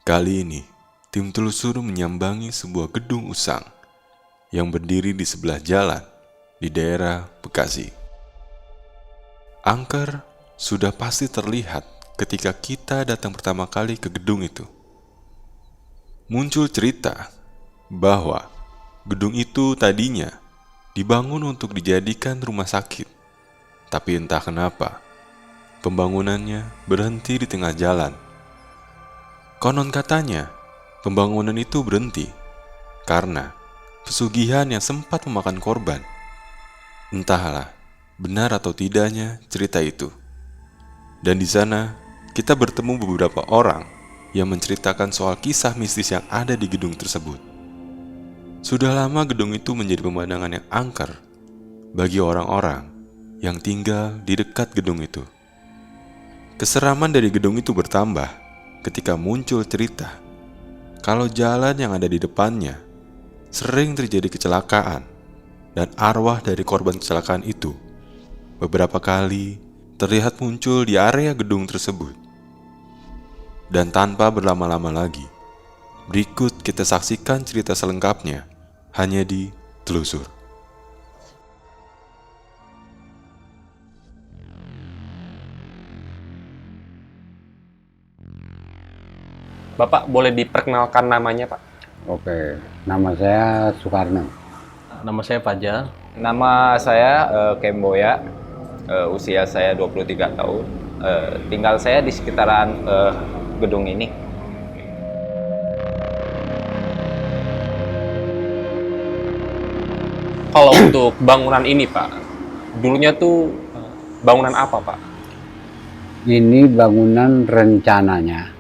Kali ini, tim telusur menyambangi sebuah gedung usang yang berdiri di sebelah jalan di daerah Bekasi. Angker sudah pasti terlihat ketika kita datang pertama kali ke gedung itu. Muncul cerita bahwa gedung itu tadinya dibangun untuk dijadikan rumah sakit. Tapi entah kenapa, pembangunannya berhenti di tengah jalan. Konon katanya, pembangunan itu berhenti karena pesugihan yang sempat memakan korban. Entahlah, benar atau tidaknya cerita itu. Dan di sana, kita bertemu beberapa orang yang menceritakan soal kisah mistis yang ada di gedung tersebut. Sudah lama gedung itu menjadi pemandangan yang angker bagi orang-orang yang tinggal di dekat gedung itu. Keseraman dari gedung itu bertambah ketika muncul cerita kalau jalan yang ada di depannya sering terjadi kecelakaan dan arwah dari korban kecelakaan itu beberapa kali terlihat muncul di area gedung tersebut. Dan tanpa berlama-lama lagi, berikut kita saksikan cerita selengkapnya hanya di Telusur. Bapak boleh diperkenalkan namanya, Pak? Oke, nama saya Soekarno. Nama saya Fajar. Nama saya Kemboya, usia saya 23 tahun. Tinggal saya di sekitaran gedung ini. Kalau untuk bangunan ini, Pak, dulunya tuh bangunan apa, Pak? Ini bangunan rencananya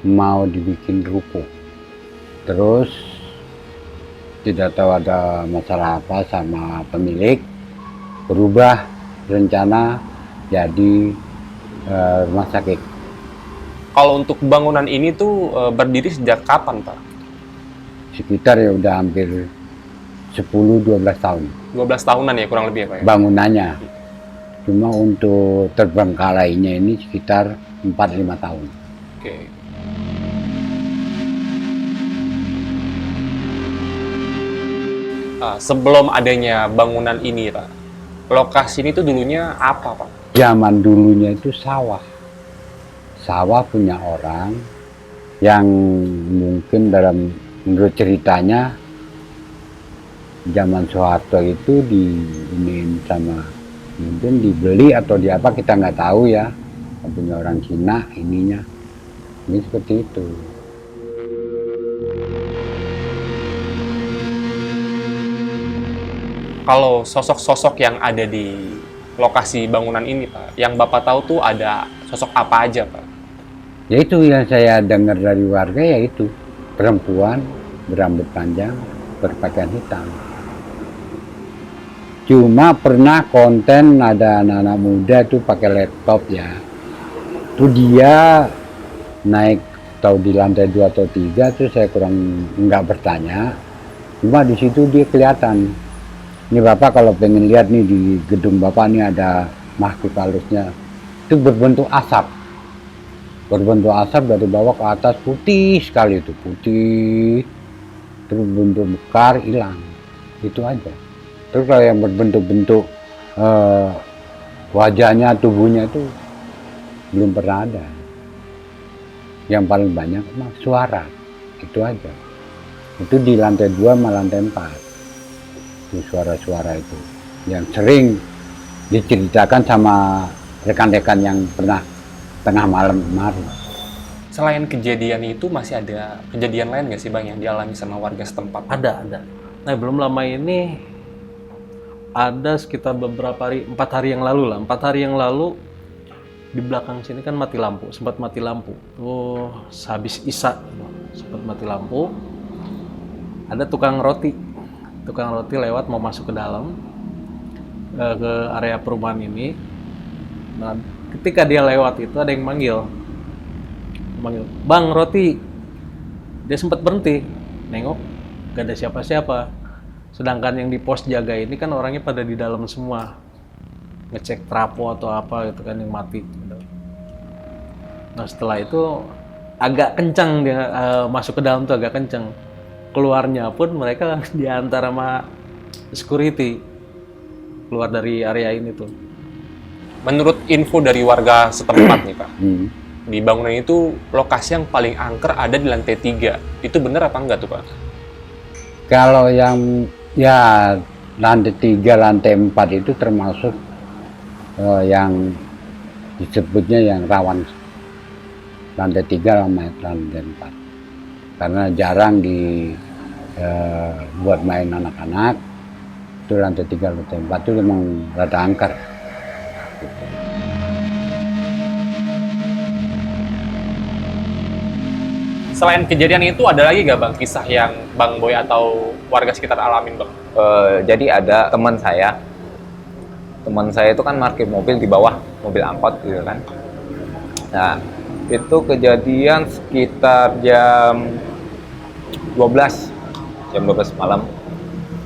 mau dibikin ruko. Terus tidak tahu ada masalah apa sama pemilik, berubah rencana jadi rumah sakit. Kalau untuk bangunan ini tuh berdiri sejak kapan, Pak? Sekitar ya udah hampir 10-12 tahun 12 tahunan ya kurang lebih ya, Pak? bangunannya. Cuma untuk terbengkalainya ini sekitar 4-5 tahun. Oke. Sebelum adanya bangunan ini, Pak, lokasi ini tuh dulunya apa, Pak? Zaman dulunya itu sawah. Sawah punya orang yang mungkin menurut ceritanya zaman Soeharto itu diinin sama, mungkin dibeli atau di apa kita nggak tahu ya. Punya orang Cina ininya. Ini seperti itu. Kalau sosok-sosok yang ada di lokasi bangunan ini, Pak, yang Bapak tahu tuh ada sosok apa aja, Pak? Ya itu yang saya dengar dari warga, yaitu perempuan berambut panjang berpakaian hitam. Cuma pernah konten ada anak-anak muda tuh pakai laptop ya. Tuh dia naik tahu di lantai 2 atau 3 tuh saya kurang nggak bertanya. Cuma di situ dia kelihatan. Ini Bapak kalau pengen lihat nih di gedung Bapak nih ada makhluk halusnya. Itu berbentuk asap. Berbentuk asap dari bawah ke atas putih sekali itu, putih. Terus bentuk mekar hilang. Itu aja. Terus kalau yang berbentuk-bentuk wajahnya, tubuhnya itu belum pernah ada. Yang paling banyak mah suara. Itu aja. Itu di lantai 2 sama lantai 4. Itu suara-suara itu yang sering diceritakan sama rekan-rekan yang pernah tengah malam kemarin. Selain kejadian itu masih ada kejadian lain nggak sih, Bang, yang dialami sama warga setempat? Ada. Nah, belum lama ini ada sekitar 4 hari yang lalu lah. 4 hari yang lalu di belakang sini kan mati lampu, sempat mati lampu. Tuh habis Isya sempat mati lampu. Ada tukang roti lewat mau masuk ke dalam ke area perumahan ini. Nah, ketika dia lewat itu ada yang manggil, "Bang, roti." Dia sempat berhenti, nengok, gak ada siapa-siapa. Sedangkan yang di pos jaga ini kan orangnya pada di dalam semua, ngecek trapo atau apa gitu kan yang mati. Nah setelah itu agak kencang dia masuk ke dalam tuh agak kencang. Keluarnya pun mereka diantar sama security keluar dari area ini tuh. Menurut info dari warga setempat nih Pak, Hmm. di bangunan itu lokasi yang paling angker ada di lantai 3. Itu benar apa enggak tuh Pak? Kalau yang ya lantai 3, lantai 4 itu termasuk yang disebutnya yang rawan. Lantai 3 sama lantai 4. Karena jarang buat main anak-anak. Itu lantai 3, lantai 4 itu memang rada angker. Selain kejadian itu ada lagi nggak Bang kisah yang Bang Boy atau warga sekitar alamin Bang? Jadi ada teman saya itu kan parkir mobil di bawah mobil angkot gitu kan. Nah itu kejadian sekitar jam 12 malam.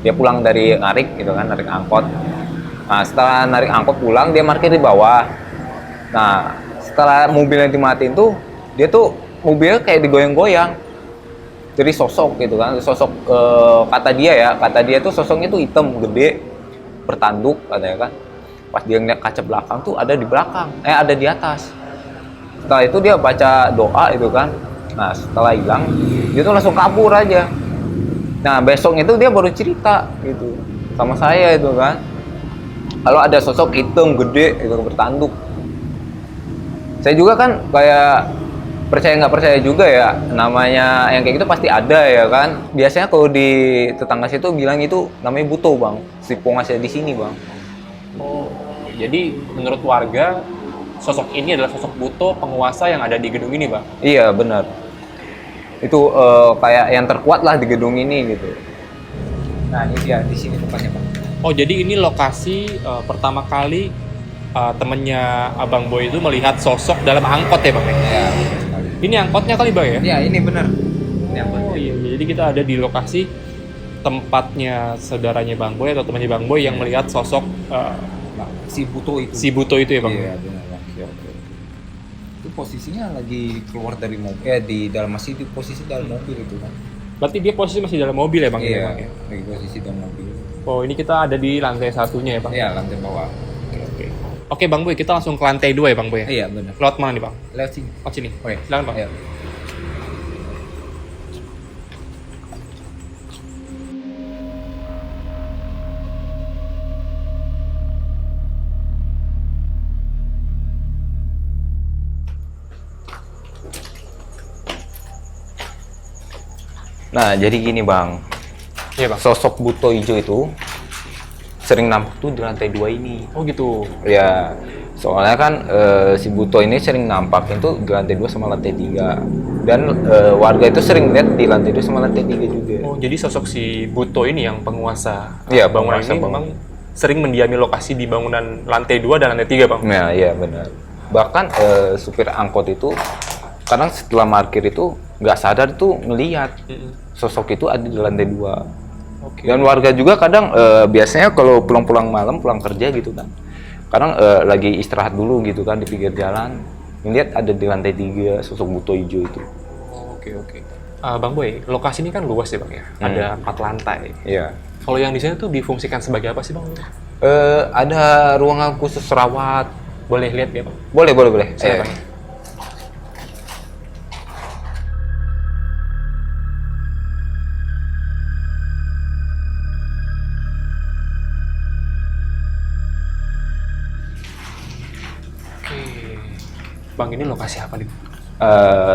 Dia pulang dari narik gitu kan, narik angkot. Nah setelah narik angkot pulang dia parkir di bawah. Nah setelah mobilnya dimatiin tuh dia tuh mobilnya kayak digoyang-goyang. Jadi sosok gitu kan, kata dia tuh sosoknya tuh hitam gede bertanduk katanya kan. Pas dia ngeliat kaca belakang tuh ada di belakang, ada di atas. Setelah itu dia baca doa itu kan. Nah setelah hilang dia tuh langsung kabur aja. Nah besoknya itu dia baru cerita gitu sama saya itu kan, kalau ada sosok hitam gede itu bertanduk. Saya juga kan kayak percaya nggak percaya juga ya, namanya yang kayak gitu pasti ada ya kan. Biasanya kalau di tetangga situ bilang itu namanya buto Bang, si penguasa di sini Bang. Oh, jadi menurut warga sosok ini adalah sosok buto penguasa yang ada di gedung ini Bang? Iya benar, itu kayak yang terkuat lah di gedung ini gitu. Nah ini dia di sini tempatnya Bang. Oh jadi ini lokasi pertama kali temennya Abang Boy itu melihat sosok dalam angkot ya Bang? Ya, Ini angkotnya kali Bang ya? ya ini benar. Oh iya, jadi kita ada di lokasi tempatnya saudaranya Bang Boy atau temannya Bang Boy yang melihat sosok Si buto itu. si buto itu ya Bang? Iya benar Bang. Itu posisinya lagi keluar dari mobil, masih di posisi dalam mobil itu kan. Berarti dia posisi masih dalam mobil ya Bang? Iya, Ya, Bang, ya? lagi posisi dalam mobil. Oh ini kita ada di lantai satunya ya Bang? Iya, lantai bawah. Oke Bang Boy, kita langsung ke lantai 2 ya Bang Boy? Iya, benar. Lewat mana nih Bang? Lewat sini. Lewat sini? Oke. Silakan Bang. Iya. Nah, jadi gini Bang. Iya Bang. Sosok buto hijau itu sering nampak tuh di lantai 2 ini. Oh gitu. Ya, soalnya kan si buto ini sering nampak itu di lantai 2 sama lantai 3. Dan warga itu sering lihat di lantai 2 sama lantai 3 juga. Oh jadi sosok si buto ini yang penguasa Iya, bangunan penguasa ini bangunan. memang sering mendiami lokasi di bangunan lantai 2 dan lantai 3 Bang? Nah, iya benar. Bahkan supir angkot itu kadang setelah parkir itu nggak sadar tuh ngelihat sosok itu ada di lantai 2. Oke. Dan warga juga kadang biasanya kalau pulang-pulang malam, pulang kerja gitu kan, kadang lagi istirahat dulu gitu kan di pinggir jalan, ngeliat ada di lantai 3 sosok buto hijau itu. Oke. Bang Boy, lokasi ini kan luas ya Bang ya? Ada 4 lantai. Iya. Kalau yang di sini tuh difungsikan sebagai apa sih Bang? Ada ruangan khusus rawat. Boleh lihat ya Bang? Boleh. Silakan. Bang, ini lokasi apa nih?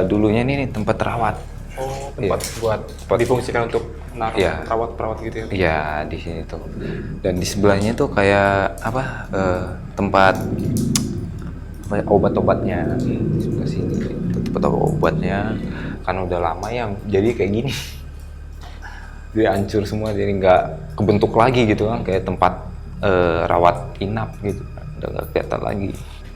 Dulunya ini tempat rawat. Oh, tempat Iya. buat difungsikan untuk naruh Iya. perawat-perawat gitu ya? Iya, di sini tuh. Dan di sebelahnya tuh kayak tempat obat-obatnya. Di sebelah sini tempat obatnya. Kan udah lama ya, jadi kayak gini. Dia hancur semua, jadi nggak kebentuk lagi gitu kan, kayak tempat rawat inap gitu. Udah nggak kelihatan lagi.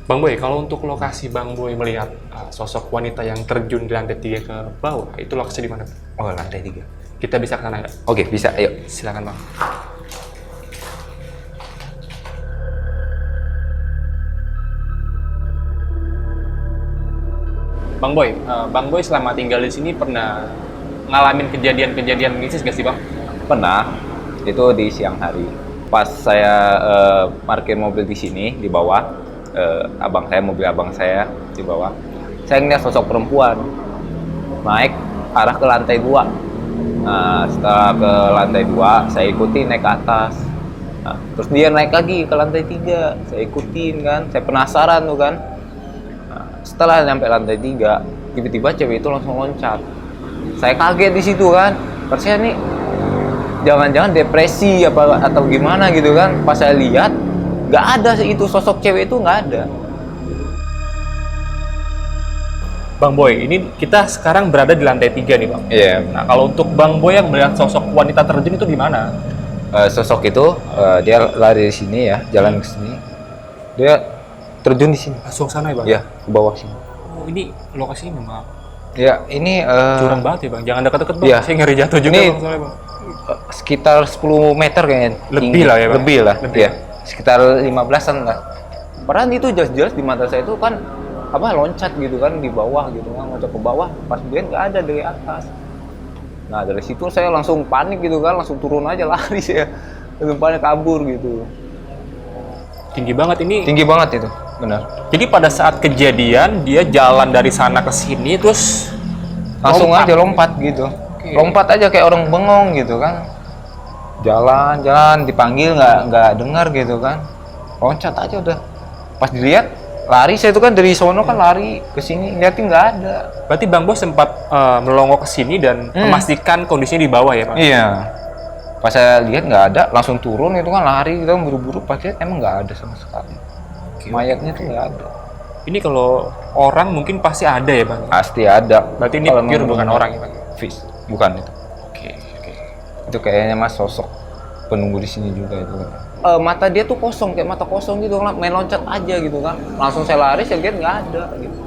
Bang Boy, kalau untuk lokasi Bang Boy melihat sosok wanita yang terjun di lantai 3 ke bawah, itu lokasi di mana? Oh, lantai 3. Kita bisa ke sana nggak? Oke, bisa. Ayo. Silakan Bang. Bang Boy selama tinggal di sini pernah ngalamin kejadian-kejadian mistis gak sih Bang? Pernah, itu di siang hari. Pas saya parkir mobil di sini, di bawah, mobil abang saya di bawah, saya ngeliat sosok perempuan naik arah ke lantai 2. Nah, setelah ke lantai 2, saya ikutin naik ke atas. Nah, terus dia naik lagi ke lantai 3, saya ikutin kan, saya penasaran tuh kan. Nah, setelah nyampe lantai 3, tiba-tiba cewek itu langsung loncat. Saya kaget di situ kan, pas saya nih jangan-jangan depresi atau gimana gitu kan. Pas saya lihat nggak ada itu sosok cewek itu, nggak ada. Bang Boy, ini kita sekarang berada di lantai 3 nih Bang. Iya. Nah kalau untuk Bang Boy yang melihat sosok wanita terjun itu di mana? Sosok itu dia lari di sini ya, jalan ke sini, dia terjun di sini. Langsung sana ya Bang? Ya, ke bawah sini. Oh ini lokasinya Bang? Ya, ini Curang banget ya Bang, jangan dekat-dekat Bang. Iya. Saya ngeri jatuh juga Ini Bang soalnya Bang. sekitar 10 meter kayaknya. Lebih tinggi. lah ya, Bang? Lebih lah, Lebih. ya. Sekitar 15-an lah. Padahal itu jelas-jelas di mata saya itu kan loncat gitu kan di bawah gitu kan, loncat ke bawah, pas dia nggak ada dari atas. Nah dari situ saya langsung panik gitu kan, langsung turun aja lari saya, langsung panik kabur gitu. Tinggi banget ini. Tinggi banget itu, benar. Jadi pada saat kejadian dia jalan dari sana ke sini terus Langsung lompat. aja lompat gitu, lompat aja kayak orang bengong gitu kan. Jalan dipanggil nggak dengar gitu kan, loncat aja udah. Pas dilihat lari, saya itu kan dari sono kan lari ke sini, liatin nggak ada. Berarti Bang Boy sempat melongo ke sini dan memastikan kondisinya di bawah ya Bang? Iya. Pas saya lihat nggak ada, langsung turun itu kan lari, kita buru-buru. Pas lihat emang nggak ada sama sekali. Mayatnya tuh nggak ada. Ini kalau orang mungkin pasti ada ya Bang? Pasti ada. Berarti ini Kalau pure memang bukan benar. orang ya Bang? Fish, bukan itu. Oke. Itu kayaknya mas sosok penunggu di sini juga itu. Mata dia tuh kosong, kayak mata kosong gitu, main loncat aja gitu kan. Langsung saya lari, saya lihat nggak ada gitu.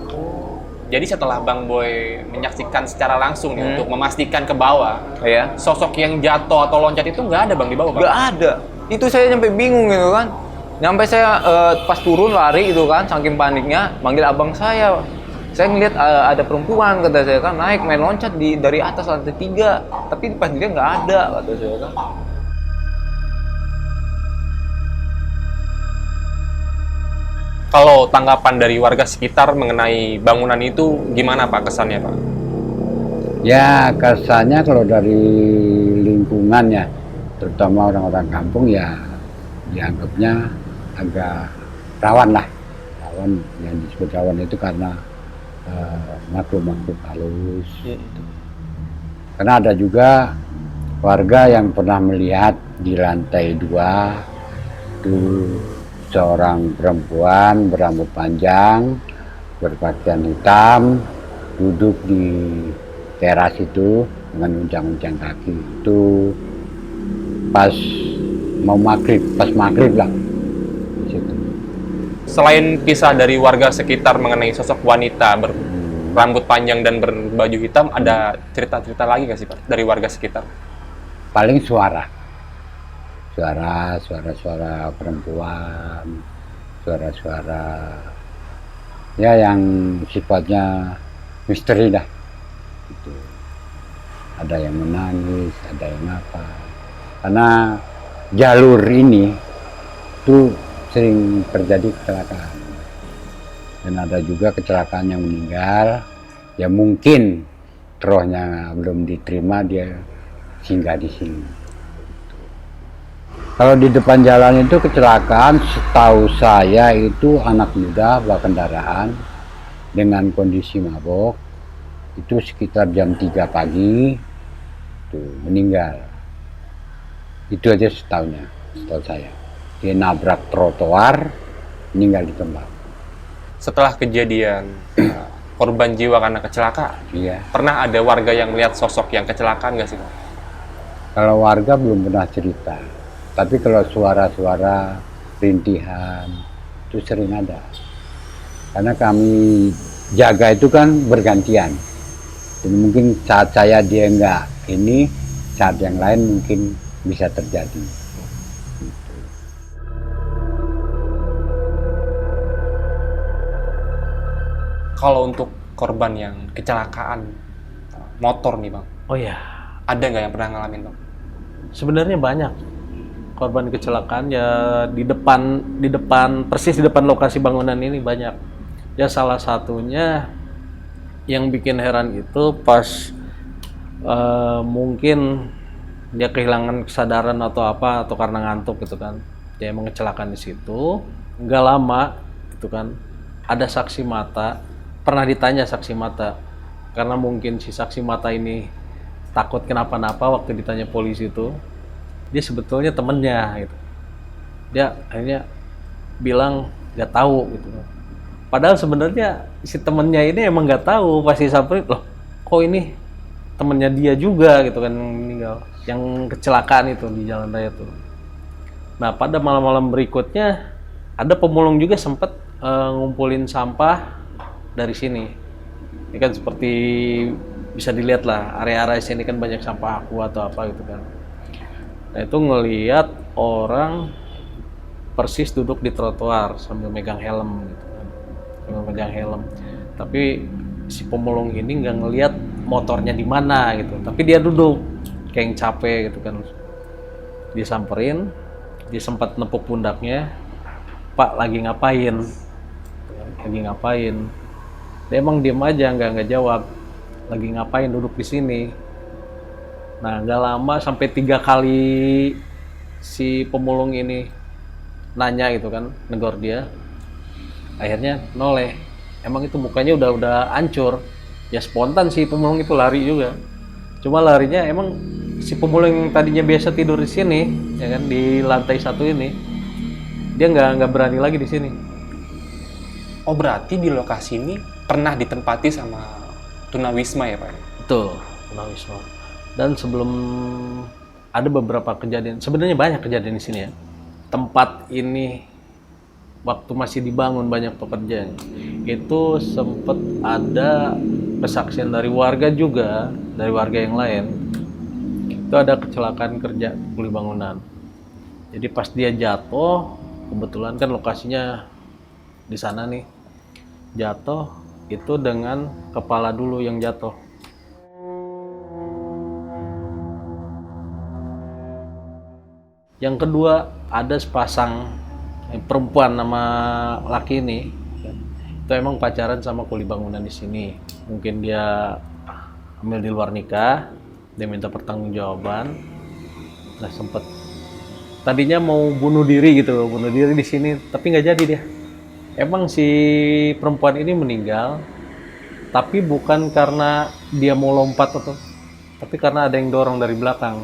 Jadi setelah Bang Boy menyaksikan secara langsung nih untuk memastikan ke bawah, Iya. sosok yang jatuh atau loncat itu nggak ada Bang di bawah Bang? Nggak ada. Itu saya sampai bingung gitu kan. Nyampe saya pas turun lari gitu kan, saking paniknya, manggil abang saya. Saya ngeliat ada perempuan, kata saya kan, naik main loncat dari atas lantai 3. Tapi pas dia nggak ada, kata saya kan. Kalau tanggapan dari warga sekitar mengenai bangunan itu gimana Pak kesannya Pak? Ya kesannya kalau dari lingkungan ya, terutama orang-orang kampung ya dianggapnya agak rawan lah. Rawan, yang disebut rawan itu karena makhluk-makhluk halus. Gitu. Karena ada juga warga yang pernah melihat di lantai 2 itu seorang perempuan berambut panjang, berpakaian hitam, duduk di teras itu dengan uncang-uncang kaki. Itu pas mau maghrib, pas maghrib lah di situ. Selain kisah dari warga sekitar mengenai sosok wanita berambut panjang dan berbaju hitam, ada cerita-cerita lagi nggak sih Pak dari warga sekitar? Paling suara perempuan, suara-suara ya yang sifatnya misteri dah. Gitu. Ada yang menangis, ada yang apa. Karena jalur ini tuh sering terjadi kecelakaan. Dan ada juga kecelakaan yang meninggal, ya mungkin rohnya belum diterima, dia singgah di sini. Kalau di depan jalan itu kecelakaan, setahu saya itu anak muda bawa kendaraan dengan kondisi mabok, itu sekitar jam 3 pagi tuh meninggal. Itu aja setahu saya. Dia nabrak trotoar, meninggal di tempat. Setelah kejadian korban jiwa karena kecelakaan, Iya. pernah ada warga yang melihat sosok yang kecelakaan nggak sih Pak? Kalau warga belum pernah cerita, tapi kalau suara-suara rintihan itu sering ada. Karena kami jaga itu kan bergantian. Jadi mungkin saat saya dia nggak ini, saat yang lain mungkin bisa terjadi. Kalau untuk korban yang kecelakaan motor nih Bang? Oh ya, Ada nggak yang pernah ngalamin Bang? sebenarnya banyak korban kecelakaan ya di depan persis di depan lokasi bangunan ini banyak. Ya salah satunya yang bikin heran itu pas mungkin dia kehilangan kesadaran atau apa atau karena ngantuk gitu kan. Dia emang kecelakaan di situ. Nggak lama gitu kan. Ada saksi mata, pernah ditanya saksi mata. Karena mungkin si saksi mata ini takut kenapa-napa waktu ditanya polisi itu. Dia sebetulnya temennya gitu. Dia akhirnya bilang nggak tahu gitu. Padahal sebenarnya si temennya ini emang nggak tahu, pasti sampai loh kok ini temennya dia juga gitu kan yang meninggal, yang kecelakaan itu di jalan raya itu. Nah pada malam-malam berikutnya ada pemulung juga sempat ngumpulin sampah dari sini. Ini kan seperti bisa dilihat lah area-area sini kan banyak sampah aqua atau apa gitu kan. Nah itu ngelihat orang persis duduk di trotoar sambil megang helm gitu kan. Sambil megang helm. Tapi si pemulung ini nggak ngelihat motornya di mana gitu. Tapi dia duduk kayak yang capek gitu kan. Dia samperin, dia sempat nepuk pundaknya. Pak lagi ngapain? Lagi ngapain? Dia emang diem aja nggak jawab. Lagi ngapain duduk di sini? Nah nggak lama sampai 3 kali si pemulung ini nanya gitu kan, negor dia. Akhirnya noleh. Emang itu mukanya udah hancur. Ya spontan si pemulung itu lari juga. Cuma larinya emang si pemulung yang tadinya biasa tidur di sini, ya kan di lantai 1 ini, dia nggak berani lagi di sini. Oh berarti di lokasi ini pernah ditempati sama tunawisma ya Pak? Betul, tunawisma. Dan sebelum ada beberapa kejadian, sebenarnya banyak kejadian di sini ya. Tempat ini waktu masih dibangun banyak pekerjaan. Itu sempat ada kesaksian dari warga juga, dari warga yang lain. Itu ada kecelakaan kerja kuli bangunan. Jadi pas dia jatuh, kebetulan kan lokasinya di sana nih. Jatuh itu dengan kepala dulu yang jatuh. Yang kedua, ada sepasang perempuan sama laki ini. Itu emang pacaran sama kuli bangunan di sini. Mungkin dia hamil di luar nikah, dia minta pertanggungjawaban. Nah, sempet tadinya mau bunuh diri gitu, bunuh diri di sini, tapi nggak jadi dia. Emang si perempuan ini meninggal, tapi bukan karena dia mau lompat atau, tapi karena ada yang dorong dari belakang.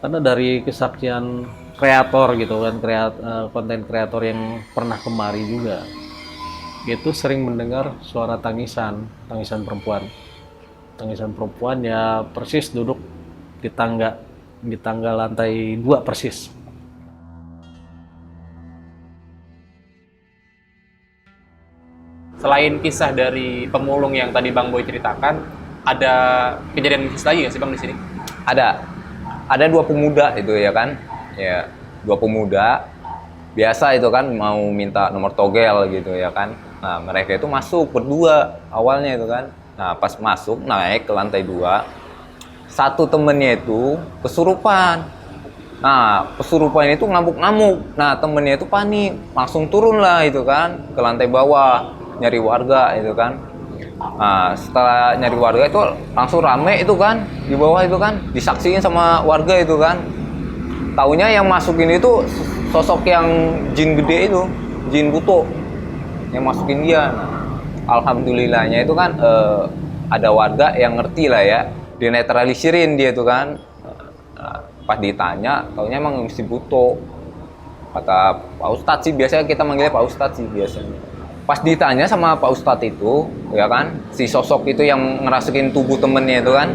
Karena dari kesaksian kreator gitu kan, konten kreator yang pernah kemari juga, itu sering mendengar suara tangisan perempuan. Tangisan perempuan ya persis duduk di tangga lantai 2 persis. Selain kisah dari pemulung yang tadi Bang Boy ceritakan, ada kejadian mistis lagi nggak sih Bang di sini? Ada 2 pemuda itu ya kan, ya 2 pemuda biasa itu kan mau minta nomor togel gitu ya kan. Nah mereka itu masuk berdua awalnya itu kan. Nah pas masuk naik ke lantai 2, satu temennya itu kesurupan. Nah kesurupan itu ngamuk-ngamuk. Nah temennya itu panik, langsung turun lah itu kan ke lantai bawah nyari warga itu kan. Nah, setelah nyari warga itu langsung rame itu kan di bawah itu kan, disaksiin sama warga itu kan. Taunya yang masukin itu sosok yang jin gede itu, jin buto yang masukin dia. Nah, alhamdulillahnya itu kan ada warga yang ngerti lah ya, dinetralisirin dia itu kan. Nah, pas ditanya, taunya emang si buto. Kata Pak Ustadz sih, biasanya kita manggilnya Pak Ustadz sih biasanya. Pas ditanya sama Pak Ustadz itu, ya kan, si sosok itu yang ngerasukin tubuh temennya itu kan,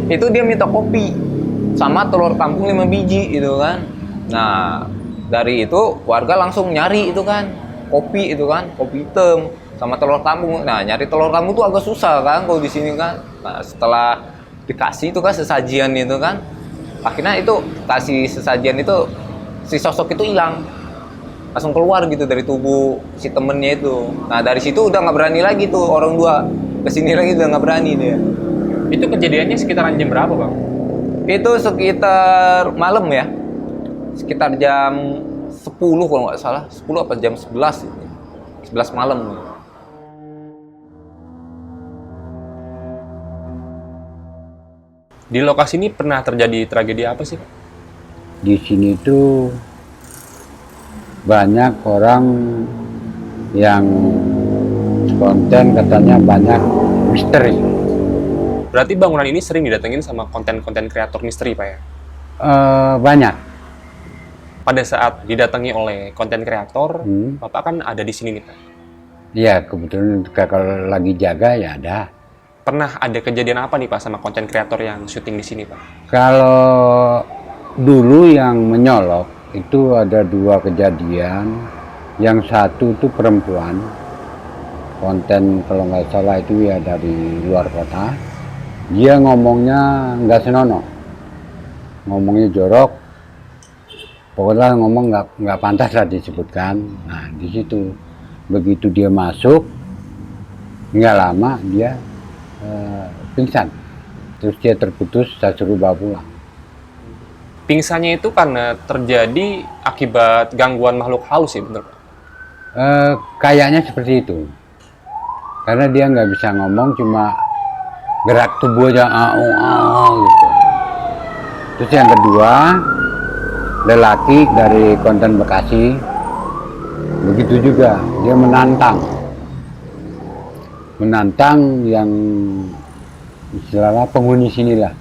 itu dia minta kopi sama telur kampung 5 biji itu kan. Nah dari itu warga langsung nyari itu kan kopi itu kan, kopi hitam sama telur kampung. Nah nyari telur kampung tuh agak susah kan kalau di sini kan. Nah setelah dikasih itu kan sesajian itu kan, akhirnya itu kasih sesajian itu si sosok itu hilang. langsung keluar gitu dari tubuh si temennya itu. Nah dari situ udah nggak berani lagi tuh orang dua kesini lagi, udah nggak berani dia. Itu kejadiannya sekitaran jam berapa, Bang? Itu sekitar malam ya, sekitar jam 10 kalau nggak salah, 10 apa jam 11 gitu. 11 malam. Di lokasi ini pernah terjadi tragedi apa sih, Pak? Di sini tuh banyak orang yang konten katanya banyak misteri. Berarti bangunan ini sering didatengin sama konten-konten kreator misteri, Pak ya? Banyak. Pada saat didatangi oleh konten kreator, Hmm. Bapak kan ada di sini nih, Pak. Iya, kebetulan kalau lagi jaga ya ada. Pernah ada kejadian apa nih, Pak, sama konten kreator yang syuting di sini, Pak? Kalau dulu yang menyolok itu ada 2 kejadian. Yang satu itu perempuan, konten kalau nggak salah itu ya dari luar kota. Dia ngomongnya nggak senonoh, ngomongnya jorok. Pokoknya ngomong nggak pantas lah disebutkan. Nah di situ begitu dia masuk, nggak lama dia pingsan. Terus dia terputus, saya suruh bawa pulang. Pingsannya itu karena terjadi akibat gangguan makhluk halus ya, bener, Pak? Kayaknya seperti itu. Karena dia nggak bisa ngomong, cuma gerak tubuh aja gitu. Terus yang kedua, lelaki dari konten Bekasi, begitu juga dia menantang yang istilahnya penghuni sinilah.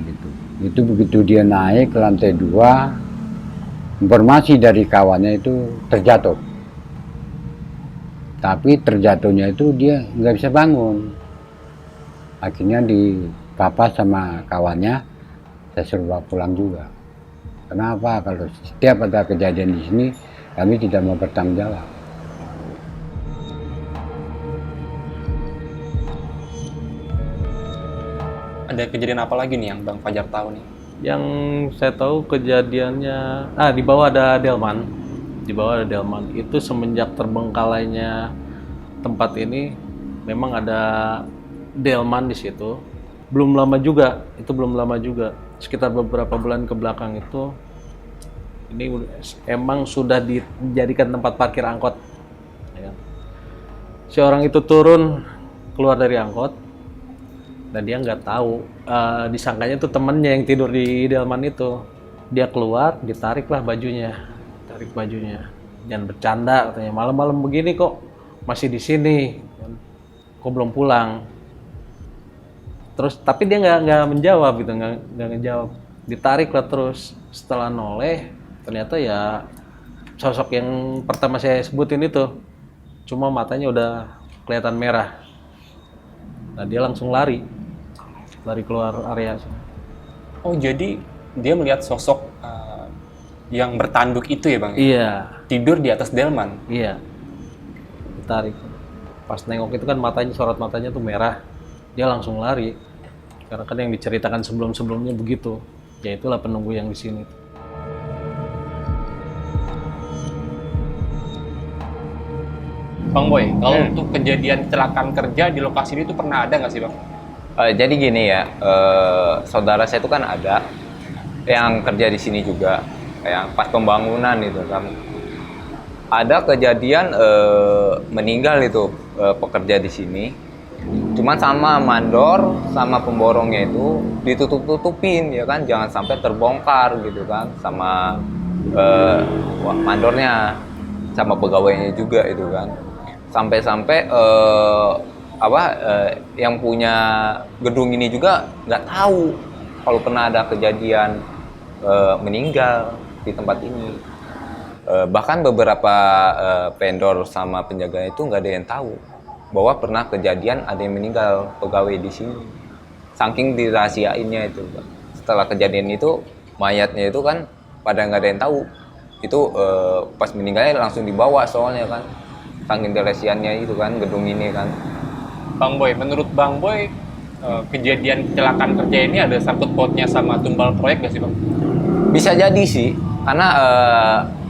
Gitu. Itu begitu dia naik ke lantai 2, informasi dari kawannya itu terjatuh. Tapi terjatuhnya itu dia nggak bisa bangun. Akhirnya dipapas sama kawannya, saya suruh bawa pulang juga. Kenapa? Kalau setiap ada kejadian di sini, kami tidak mau bertanggung jawab. Ada kejadian apa lagi nih yang Bang Fajar tahu nih? Yang saya tahu kejadiannya, di bawah ada delman. Di bawah ada delman. Itu semenjak terbengkalainya tempat ini, memang ada delman di situ. Belum lama juga, sekitar beberapa bulan ke belakang itu, ini emang sudah dijadikan tempat parkir angkot. Ya. Si orang itu turun keluar dari angkot, dan dia nggak tahu, disangkanya tuh temennya yang tidur di delman itu. Dia keluar, tarik bajunya, jangan bercanda katanya, malam-malam begini kok masih di sini, kok belum pulang. Terus tapi dia nggak menjawab gitu, nggak ngejawab. Ditarik lah terus, setelah noleh ternyata ya sosok yang pertama saya sebutin itu, cuma matanya udah kelihatan merah. Nah dia langsung lari keluar area. Oh, jadi dia melihat sosok yang bertanduk itu ya, Bang? Iya. Tidur di atas delman? Iya. Ditarik. Pas nengok itu kan sorot matanya tuh merah. Dia langsung lari. Karena kan yang diceritakan sebelum-sebelumnya begitu. Ya itulah penunggu yang di sini. Bang Boy, kalau untuk kejadian kecelakaan kerja di lokasi ini tuh pernah ada nggak sih, Bang? Jadi gini ya, saudara saya itu kan ada yang kerja di sini juga, yang pas pembangunan itu kan. Ada kejadian meninggal itu pekerja di sini. Cuman sama mandor sama pemborongnya itu ditutup-tutupin ya kan, jangan sampai terbongkar gitu kan, sama mandornya sama pegawainya juga itu kan. Sampai-sampai yang punya gedung ini juga nggak tahu kalau pernah ada kejadian meninggal di tempat ini. Bahkan beberapa vendor sama penjaga itu nggak ada yang tahu bahwa pernah kejadian ada yang meninggal pegawai di sini. Saking dirahasiainnya itu. Setelah kejadian itu mayatnya itu kan pada nggak ada yang tahu. Itu pas meninggalnya langsung dibawa soalnya kan. Saking dirahasiainnya itu kan gedung ini kan. Bang Boy, menurut Bang Boy, kejadian kecelakaan kerja ini ada sangkut pautnya sama tumbal proyek nggak sih, Bang? Bisa jadi sih, karena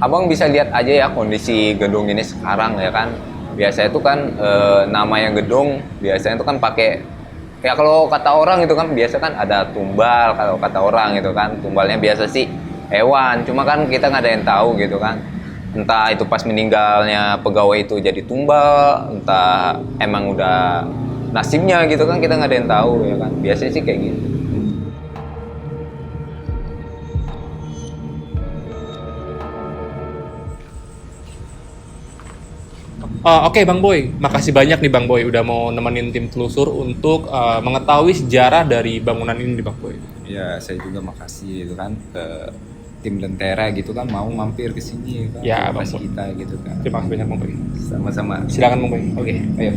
abang bisa lihat aja ya kondisi gedung ini sekarang ya kan. Biasanya itu kan namanya gedung biasanya itu kan pakai, ya kalau kata orang itu kan biasa kan ada tumbal, kalau kata orang itu kan tumbalnya biasa sih hewan, cuma kan kita nggak ada yang tahu gitu kan, entah itu pas meninggalnya pegawai itu jadi tumbal, entah emang udah nasibnya gitu kan, kita nggak ada yang tahu ya kan, biasanya sih kayak gitu. Oke Bang Boy, makasih banyak nih Bang Boy udah mau nemenin tim telusur untuk mengetahui sejarah dari bangunan ini nih Bang Boy. Ya saya juga makasih itu kan ke tim Lentera gitu kan mau mampir ke sini kan, Ya, lokasi Bang. kita gitu kan. Terima kasih banyak Bang Boy. Sama-sama. Silakan Bang Boy. Oke. Ayo.